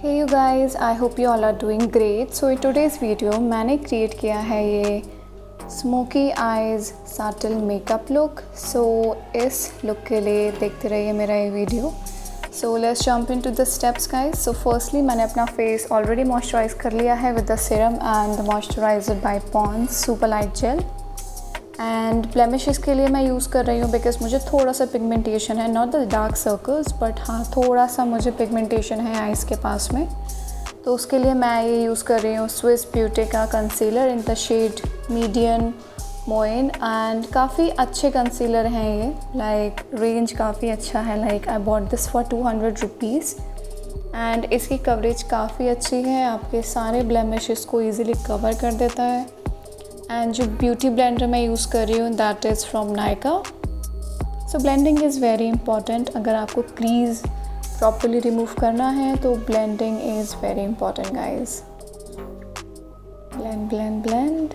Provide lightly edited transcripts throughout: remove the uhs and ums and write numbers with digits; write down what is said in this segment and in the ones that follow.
Hey you guys, I hope you all are doing great. So in today's video मैंने create किया है ये smoky eyes subtle makeup look. So इस look के लिए देखते रहिए मेरा ये video. So let's jump into the steps guys. So firstly मैंने अपना फेस ऑलरेडी मॉइस्चराइज कर लिया है with the serum and the moisturiser by Pond's super light gel. And blemishes के लिए मैं यूज़ कर रही हूँ बिकॉज मुझे थोड़ा सा पिगमेंटेशन है, not the dark circles but हाँ थोड़ा सा मुझे पिगमेंटेशन है आइज़ के पास में. तो उसके लिए मैं ये यूज़ कर रही हूँ स्विस ब्यूटी का concealer in the shade medium मोइन. एंड काफ़ी अच्छे कंसीलर हैं ये, लाइक रेंज काफ़ी अच्छा है. Like I bought this for 200 rupees and इसकी कवरेज काफ़ी अच्छी है, आपके सारे ब्लेमिशेस को ईज़िली कवर कर देता है. एंड जो ब्यूटी ब्लेंडर मैं यूज़ कर रही हूँ that is from Nykaa. So blending is very important. अगर आपको क्रीज प्रॉपर्ली रिमूव करना है तो blending is very important guys. Blend blend blend.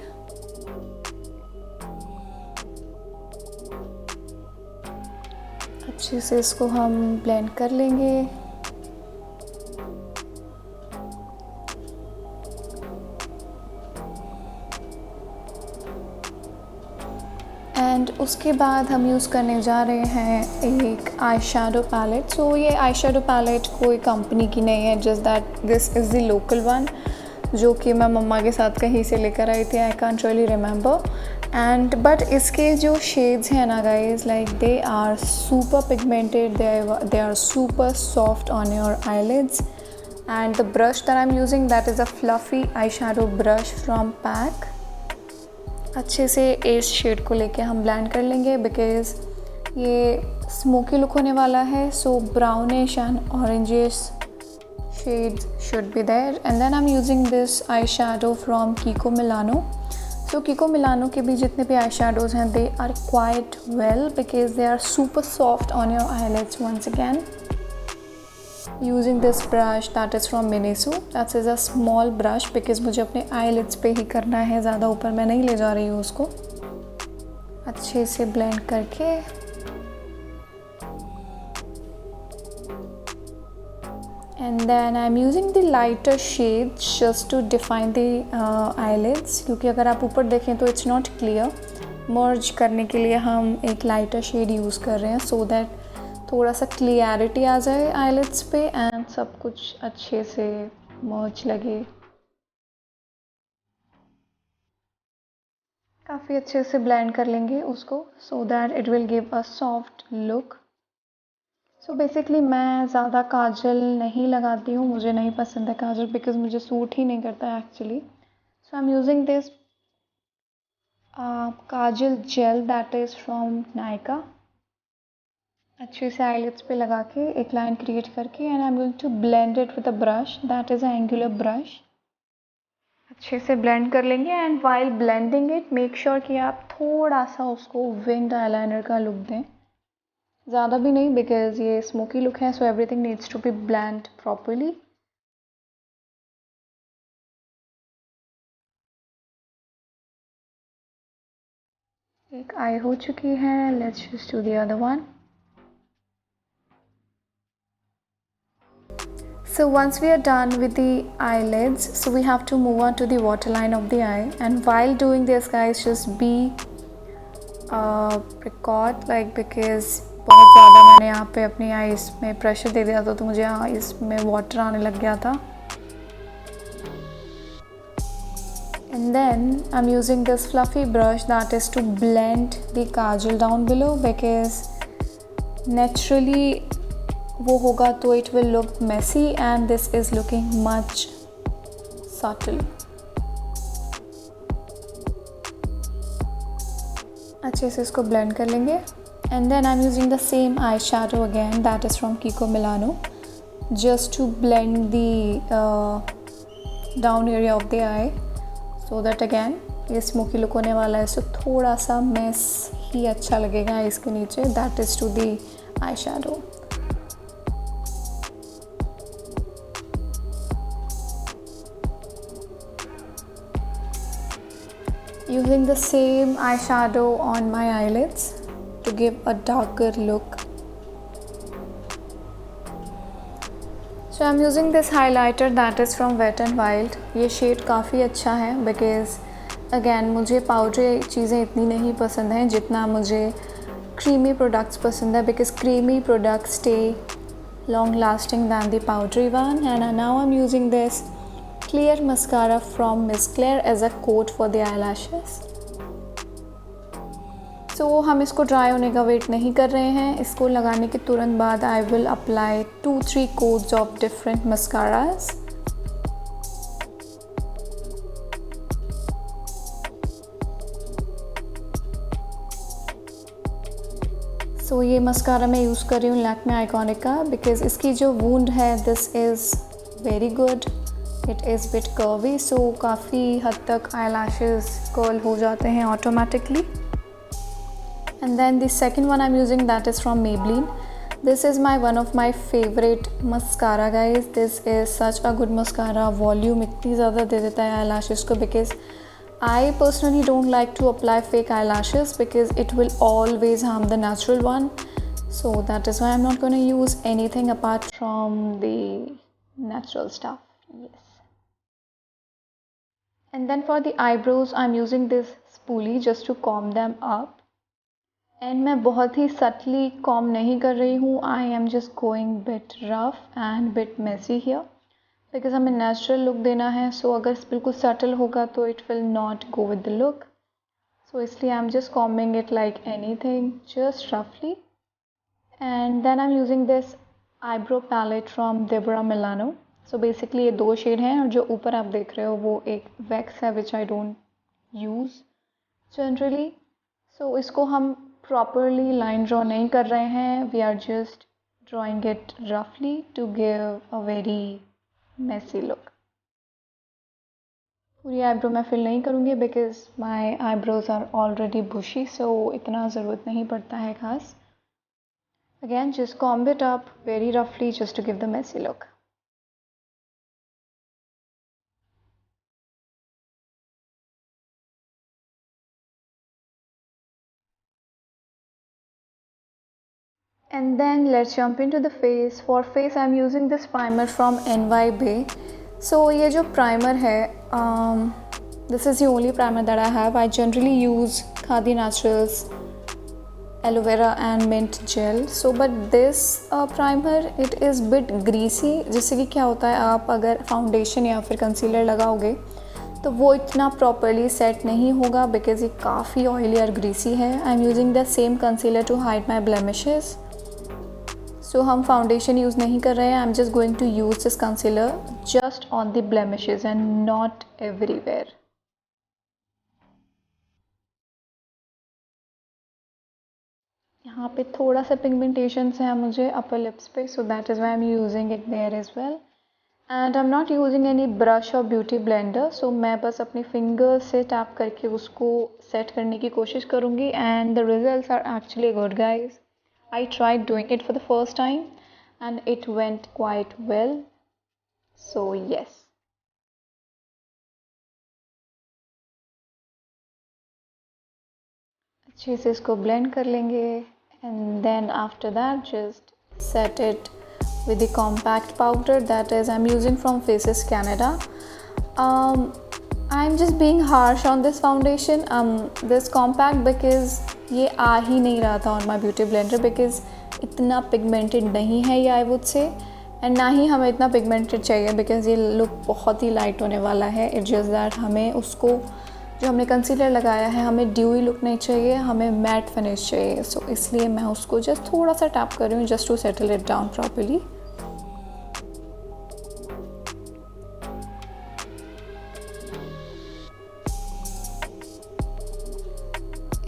अच्छे से इसको हम ब्लेंड कर लेंगे. एंड उसके बाद हम यूज़ करने जा रहे हैं एक आई शेडो पैलेट. सो ये आई शेडो पैलेट कोई कंपनी की नहीं है, just that this is the local one जो कि मैं मम्मा के साथ कहीं से लेकर आई थी. I can't really remember. And but इसके जो शेड्स हैं ना guys, like they are super pigmented, they are super soft on your eyelids. And the brush that I am using that is a fluffy eye shadow brush from PAC. अच्छे से इस shade को लेके हम blend कर लेंगे because ये smoky look होने वाला है. So brownish and orangish shades should be there. And then I am using this eye shadow from Kiko Milano. So Kiko Milano के भी जितने भी आई शेडोज़ हैं they are quite well because they are super soft on your eyelids once again. Using this brush that is from Miniso. That is a small brush because मुझे अपने eyelids पे ही करना है, ज़्यादा ऊपर मैं नहीं ले जा रही हूँ उसको. अच्छे से ब्लेंड करके and then I'm using the lighter shades just to define the eyelids. क्योंकि अगर आप ऊपर देखें तो it's not clear. merge करने के लिए हम एक lighter shade यूज़ कर रहे हैं so that थोड़ा सा क्लियरिटी आ जाए आईलिड्स पे एंड सब कुछ अच्छे से मर्ज लगे. काफ़ी अच्छे से ब्लेंड कर लेंगे उसको so that it will give a soft look. So basically मैं ज़्यादा काजल नहीं लगाती हूँ, मुझे नहीं पसंद है काजल बिकॉज मुझे सूट ही नहीं करता है actually. So I am using this kajal gel that is from Nykaa. अच्छे से आईलिड्स पे लगा के एक लाइन क्रिएट करके and I am going to blend it with a brush that is a angular brush. अच्छे से ब्लेंड कर लेंगे and while blending it make sure कि आप थोड़ा सा उसको विंग्ड आईलाइनर का लुक दें, ज़्यादा भी नहीं बिकॉज ये स्मोकी लुक है. So everything needs to be blend properly. एक आई हो चुकी है. Let's just do the other one. So once we are done with the eyelids, so we have to move on to the waterline of the eye. And while doing this guys, just be precautioned like because बहुत ज़्यादा मैंने यहाँ पे अपनी eyes में pressure दे दिया था तो मुझे आईज में वाटर आने लग गया था. And then I'm using this fluffy brush that is to blend the kajal down below because naturally वो होगा तो it will look messy and this is looking much subtle. अच्छे से इसको ब्लेंड कर लेंगे and then I am using the same eye shadow again that is from Kiko Milano just to blend the down area of the eye so that again ये smoky look होने वाला है. सो थोड़ा सा मेस ही अच्छा लगेगा इसके नीचे. That is to the eye shadow. Using the same eyeshadow on my eyelids to give a darker look. So I am using this highlighter that is from wet and wild. ये shade काफ़ी अच्छा है because again मुझे powdery चीज़ें इतनी नहीं पसंद हैं जितना मुझे क्रीमी प्रोडक्ट्स पसंद है, because creamy products stay long lasting than the powdery one. And now I'm using this clear mascara from Miss Claire as a coat for the eyelashes. So हम इसको ड्राई होने का वेट नहीं कर रहे हैं। इसको लगाने के तुरंत बाद I will apply 2-3 coats of different mascaras. तो ये मस्कारा मैं यूज़ कर रही हूँ लैक्मे आइकॉनिक का, बिकॉज़ इसकी जो वूंड है this is very good, it is bit curvy, so काफ़ी हद तक आई लैशेज़ कर्ल हो जाते हैं automatically. And then the second one I am using that is from Maybelline. This is my one of my favourite mascara guys. This is such a good mascara. Volume इतनी ज़्यादा दे देता है eye lashes को, because I personally don't like to apply fake eyelashes because it will always harm the natural one. So that is why I'm not going to use anything apart from the natural stuff. Yes. And then for the eyebrows, I'm using this spoolie just to comb them up. And मैं बहुत ही subtly comb नहीं कर रही हूँ. I am just going bit rough and bit messy here. Because हमें natural look देना है, so अगर बिल्कुल सटल होगा तो it will not go with the look. So इसलिए I am just combing it like anything, just रफली। And then I am using this eyebrow palette from Deborah Milano. So basically ये 2 shade हैं और जो ऊपर आप देख रहे हो वो एक वैक्स है which I don't use generally. So इसको हम प्रॉपरली लाइन ड्रॉ नहीं कर रहे हैं, we are just drawing it रफली to give a very messy look. पूरी आईब्रो मैं फिल नहीं करूँगी because my eyebrows are already bushy, so इतना ज़रूरत नहीं पड़ता है खास। Again just comb it up very रफली just to give the messy look. And then let's jump into the face. For face I'm using this primer from NY Bay. So ये जो primer है, this is the only primer that I have. I generally use Khadi Naturals aloe vera and mint gel. So but this primer it is bit greasy. जिससे कि क्या होता है, आप अगर फाउंडेशन या फिर कंसीलर लगाओगे तो वो इतना प्रॉपरली सेट नहीं होगा बिकॉज ये काफ़ी ऑयली और ग्रीसी है। I am using the same concealer to hide my blemishes. So हम फाउंडेशन यूज़ नहीं कर रहे हैं, I am just going to use this concealer just on the blemishes and not everywhere. यहाँ पे थोड़ा सा पिगमेंटेशन है मुझे अपर लिप्स पे, so that is why I am using it there as well. And I am not using any brush और beauty blender, so मैं बस अपनी फिंगर से टैप करके उसको सेट करने की कोशिश करूँगी। And the results are actually good guys. I tried doing it for the first time and it went quite well. So yes. अच्छे से इसको blend कर लेंगे and then after that just set it with the compact powder that is I'm using from Faces Canada. I'm just being harsh on this foundation, this compact, because ये आ ही नहीं रहा था on my beauty blender because इतना pigmented नहीं है ये I would say, and ना ही हमें इतना पिगमेंटेड चाहिए बिकॉज ये लुक बहुत ही लाइट होने वाला है। इट जस्ट दैट हमें उसको जो हमने कंसीलर लगाया है हमें ड्यूई लुक नहीं चाहिए, हमें मैट फिनिश चाहिए। सो इसलिए मैं उसको जस्ट थोड़ा सा टैप कर रही हूँ just to settle it down properly.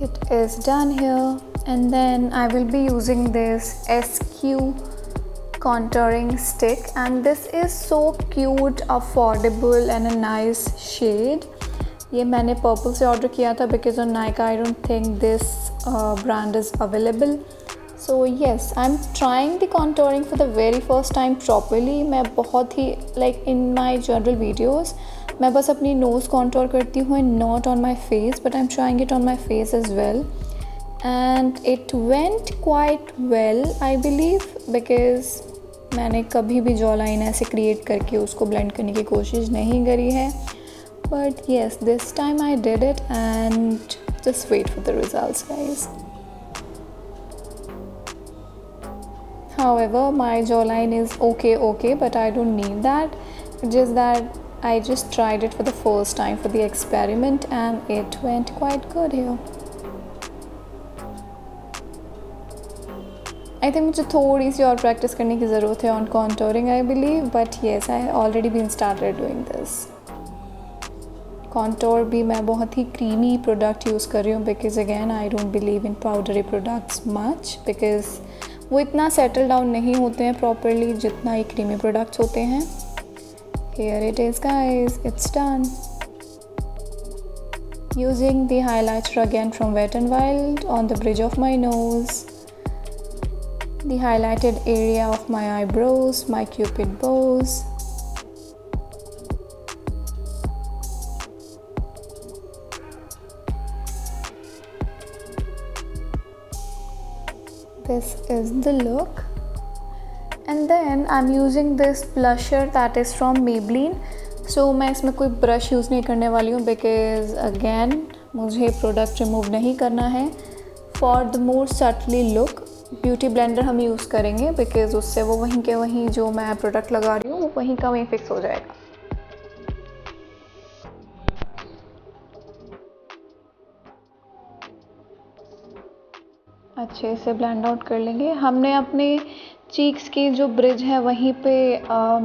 It is done here, and then I will be using this SQ contouring stick, and this is so cute, affordable and a nice shade. ये मैंने purple से order किया था because on Nykaa I don't think this brand is available. So yes, I am trying the contouring for the very first time properly. मैं बहुत ही like in my general videos मैं बस अपनी नोज़ कॉन्टोर करती हूँ and not on my face, but I am trying it on my face as well and it went quite well I believe because मैंने कभी भी जॉ लाइन ऐसे create करके उसको ब्लेंड करने की कोशिश नहीं करी है, but yes this time I did it and just wait for the results guys. However, my jawline is okay, but I don't need that. It's just that I just tried it for the first time for the experiment and it went quite good here. I think मुझे थोड़ी सी और practice करने की ज़रूरत है on contouring I believe, but yes I already been started doing this. Contour भी मैं बहुत ही creamy product यूज़ कर रही हूँ because again I don't believe in powdery products much because वो इतना सेटल डाउन नहीं होते हैं प्रॉपरली जितना ये क्रीमी प्रोडक्ट्स होते हैं. Here it is guys, it's done. Using the highlighter again from Wet n Wild on the bridge of my nose, the highlighted area of my eyebrows, my cupid bows. This is the look, and then I'm using this blusher that is from Maybelline. So मैं इसमें कोई brush use नहीं करने वाली हूँ because again मुझे product remove नहीं करना है. For the more subtly look, beauty blender हम यूज़ करेंगे because उससे वो वहीं के वहीं जो मैं प्रोडक्ट लगा रही हूँ वो वहीं का वहीं फिक्स हो जाएगा. अच्छे से ब्लेंड आउट कर लेंगे. हमने अपने चीक्स की जो ब्रिज है वहीं पे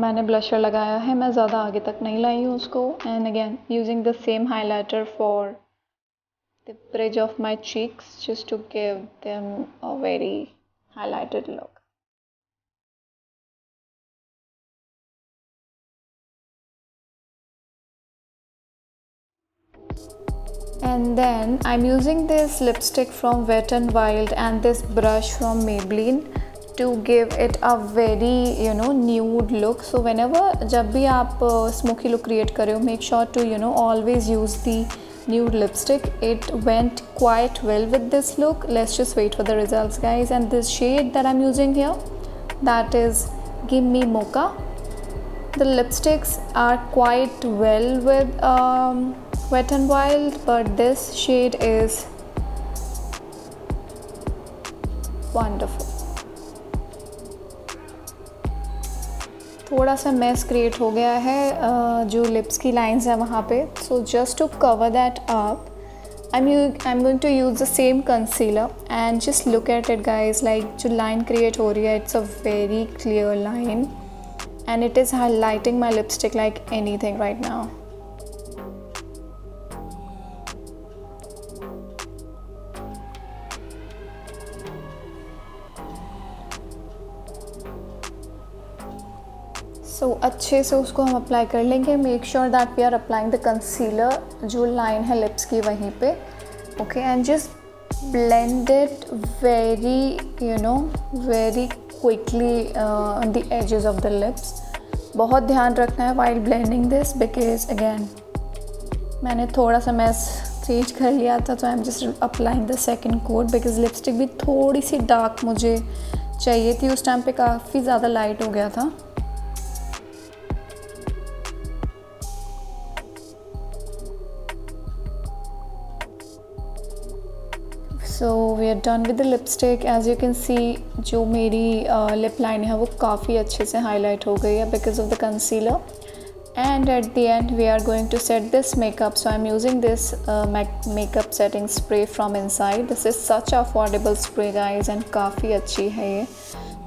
मैंने ब्लशर लगाया है, मैं ज़्यादा आगे तक नहीं लाई हूँ उसको. And again using the same highlighter for the bridge of my cheeks just to give them a very highlighted look. And then I'm using this lipstick from Wet n Wild and this brush from Maybelline to give it a very nude look. So whenever जब भी आप smoky look create कर रहे हो, make sure to always use the nude lipstick. It went quite well with this look. Let's just wait for the results guys. And this shade that I'm using here, that is Gimme Mocha. The lipsticks are quite well with Wet n Wild, but this shade is wonderful. थोड़ा सा mess create हो गया है जो lips की lines है वहाँ पे. So just to cover that up I am going to use the same concealer and just look at it guys. Like जो लाइन क्रिएट हो रही है it's a very clear line and it is highlighting my lipstick like anything right now. So अच्छे से उसको हम apply कर लेंगे. Make sure that we are applying the concealer जो लाइन है लिप्स की वहीं पे. Okay and just blend it very very quickly on the edges of the lips. बहुत ध्यान रखना है while blending this because again मैंने थोड़ा सा मैस क्रिएट कर लिया था. तो I am just applying the second coat because lipstick भी थोड़ी सी डार्क मुझे चाहिए थी. उस टाइम पे काफ़ी ज़्यादा लाइट हो गया था. So we are done with the lipstick. As you can see जो मेरी लिप लाइन है वो काफ़ी अच्छे से हाईलाइट हो गई है because of the concealer. And at the end we are going to set this makeup. So I am using this makeup setting spray from Insight. This is such affordable spray guys and काफ़ी अच्छी है ये.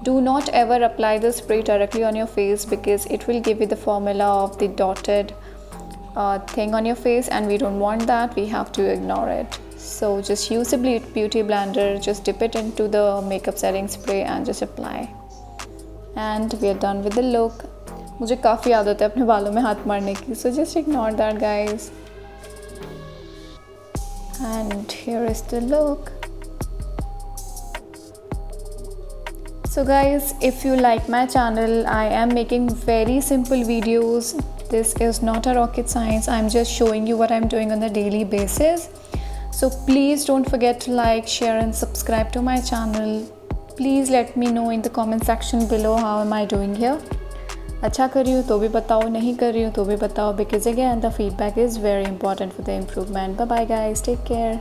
Do not ever apply the spray directly on your face because it will give you the formula of the dotted thing on your face and we don't want that. We have to ignore it. So just use a beauty blender, just dip it into the makeup setting spray and just apply. And we are done with the look. मुझे काफ़ी आदत है अपने बालों में हाथ मारने की, so just ignore that guys. And here is the look. So guys, if you like my channel, I am making very simple videos. This is not a rocket science. I'm just showing you what I'm doing on a daily basis. So please don't forget to like, share and subscribe to my channel. Please let me know in the comment section below how am I doing here. अच्छा कर रही हूँ तो भी बताओ, नहीं कर रही हूँ तो भी बताओ, because again the feedback is very important for the improvement. Bye bye guys, take care.